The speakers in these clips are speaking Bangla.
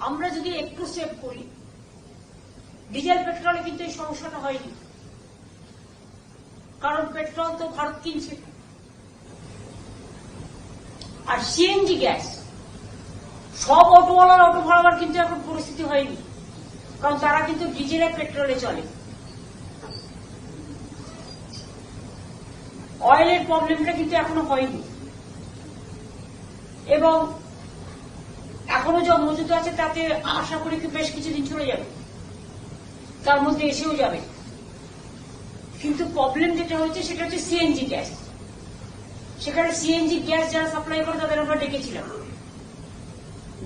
আমরা যদি একটু সেভ করি, ডিজেল পেট্রোলে কিন্তু এই সমস্যাটা হয়নি, কারণ পেট্রোল তো ভারত কিনছে। আর সিএনজি গ্যাস সব অটোওয়ালার অটো ভাড়াবার কিন্তু এখন পরিস্থিতি হয়নি, কারণ তারা কিন্তু ডিজেলে পেট্রোলে চলে। অয়েলের প্রবলেমটা কিন্তু এখনো হয়নি, এবং এখনো যা মজুদ আছে তাতে আশা করি বেশ কিছুদিন চলে যাবে, তার মধ্যে এসেও যাবে। কিন্তু প্রবলেম যেটা হচ্ছে সেটা হচ্ছে সিএনজি গ্যাস। সেখানে সিএনজি গ্যাস যারা সাপ্লাই করে তাদের আমরা ডেকেছিলাম,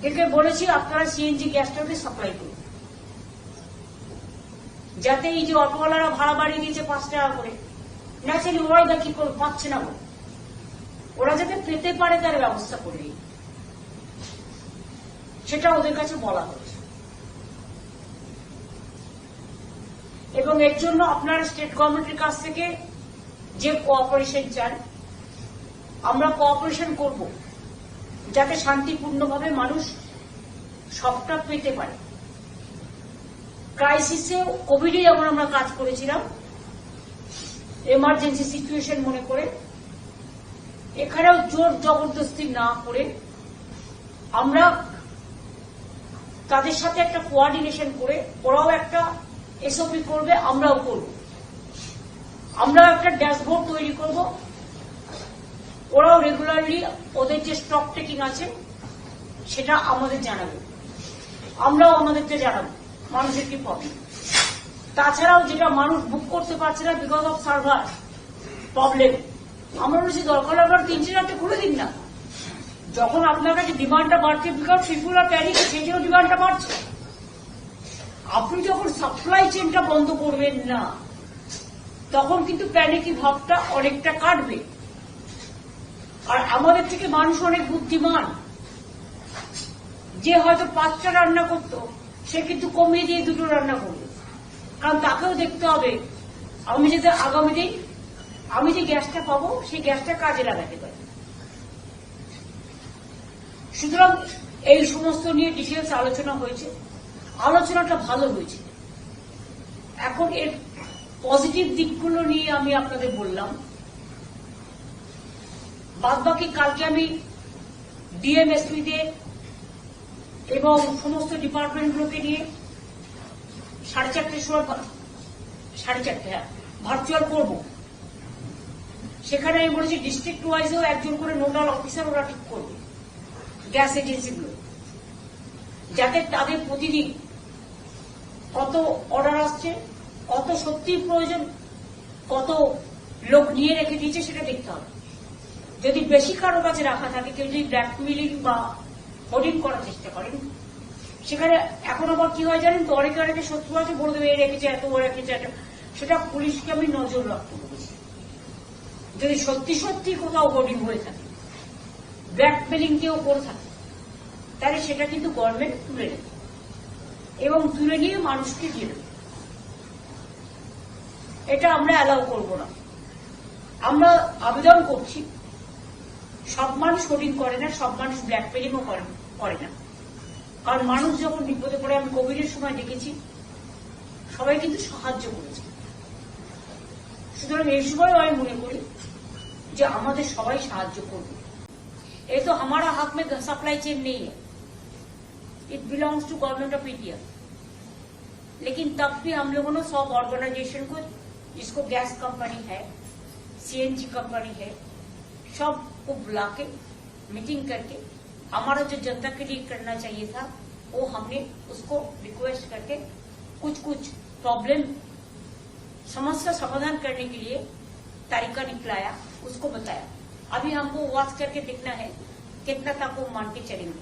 ডেকে বলেছি আপনারা সিএনজি গ্যাসটাকে সাপ্লাই করুন, যাতে এই যে অটোওয়ালারা ভাড়া বাড়িয়ে দিয়েছে 5 টাকা করে, ন্যাচারালি ওরাই বা কি করে পাচ্ছে না, ওরা যাতে পেতে পারে তার ব্যবস্থা করবে, সেটা ওদের কাছে বলা হয়েছে। এবং এর জন্য আপনারা স্টেট গভর্নমেন্টের কাছ থেকে যে কোঅপারেশন চান, আমরা কোঅপারেশন করব, যাতে শান্তিপূর্ণভাবে মানুষ সবটা পেতে পারে। ক্রাইসিসে কোভিডে যেমন আমরা কাজ করেছিলাম এমার্জেন্সি সিচুয়েশন মনে করে, এখানেও জোর জবরদস্তি না করে আমরা তাদের সাথে একটা কোঅর্ডিনেশন করে, ওরাও একটা এসওপি করবে, আমরাও করব, আমরাও একটা ড্যাশবোর্ড তৈরি করব, ওরাও রেগুলারলি ওদের যে স্টক টেকিং আছে সেটা আমাদের জানাবে, আমরাও আমাদেরকে জানাবো মানুষের কি প্রবলেম। তাছাড়াও যেটা মানুষ বুক করতে পারছে না বিকজ অফ সার্ভার প্রবলেম, আমরা বলছি দরকার আপনার 3 রাতে খুলে দিন না, যখন আপনার কাছে ডিমান্ডটা বাড়ছে বিকজ পিপুল আর প্যানিক, সেই জন্য ডিমান্ডটা বাড়ছে। আপনি যখন সাপ্লাই চেনটা বন্ধ করবেন না, তখন কিন্তু প্যানিকি ভাবটা অনেকটা কাটবে। আর আমাদের থেকে মানুষ অনেক বুদ্ধিমান, যে হয়তো 5টা রান্না করত সে কিন্তু কমিয়ে দিয়ে 2টো রান্না করবে, কারণ তাকেও দেখতে হবে আমি যদি আগামী দিন আমি যে গ্যাসটা পাবো সেই গ্যাসটা কাজে লাগাতে পারি। সুতরাং এই সমস্ত নিয়ে ডিটেলস আলোচনা হয়েছে, আলোচনাটা ভালো হয়েছে। এখন এর পজিটিভ দিকগুলো নিয়ে আমি আপনাদের বললাম, বাদবাকি কালকে আমি ডিএমএসপিদের এবং সমস্ত ডিপার্টমেন্টগুলোকে নিয়ে 4:30টার সময় 4:30 ভার্চুয়াল করব। সেখানে আমি বলেছি ডিস্ট্রিক্ট ওয়াইজেও একজন করে নোডাল অফিসার ওরা ঠিক করবে গ্যাস এজেন্সিগুলো, যাতে তাদের প্রতিদিন কত অর্ডার আসছে, কত সত্যি প্রয়োজন, কত লোক নিয়ে রেখে দিয়েছে সেটা দেখতে হবে। যদি বেশি কারো কাছে রাখা থাকে, কেউ যদি ব্ল্যাকমেলিং বা হোর্ডিং করার চেষ্টা করেন, সেখানে এখন আবার কি হয় জানেন তো, অনেকে অনেকে শত্রু আছে বলে দেবে এ রেখেছে এত, ও রেখেছে এত, সেটা পুলিশকে আমি নজর রাখতে বলেছি। যদি সত্যি সত্যি কোথাও হোর্ডিং হয়ে থাকে, ব্ল্যাকমেলিং কেউ করে থাকে, তাহলে সেটা কিন্তু গভর্নমেন্ট তুলে নেবে এবং তুলে নিয়ে মানুষকে দিয়ে দেবে। এটা আমরা অ্যালাউ করব না। আমরা আবেদন করছি, সব মানুষ হোর্ডিং করে না, সব মানুষ ব্ল্যাকমেলিংও করে না, কারণ মানুষ যখন বিপদে পড়ে, আমি কোভিডের সময় দেখেছি সবাই কিন্তু সাহায্য করেছে। সুতরাং এই সময়ও আমি মনে করি যে আমাদের সবাই সাহায্য করবে। ये तो हमारा हक में सप्लाई चेन नहीं है, it belongs to Government of India. लेकिन तब भी हम लोगों ने सब ऑर्गेनाइजेशन को, जिसको गैस कंपनी है, सीएनजी कंपनी है, सब को बुला के मीटिंग करके हमारा जो जनता के लिए करना चाहिए था वो हमने उसको रिक्वेस्ट करके कुछ प्रॉब्लम समस्या समाधान करने के लिए तरीका निकलाया, उसको बताया। अभी हमको वॉच करके देखना है कितना तक वो मान के चलेंगे।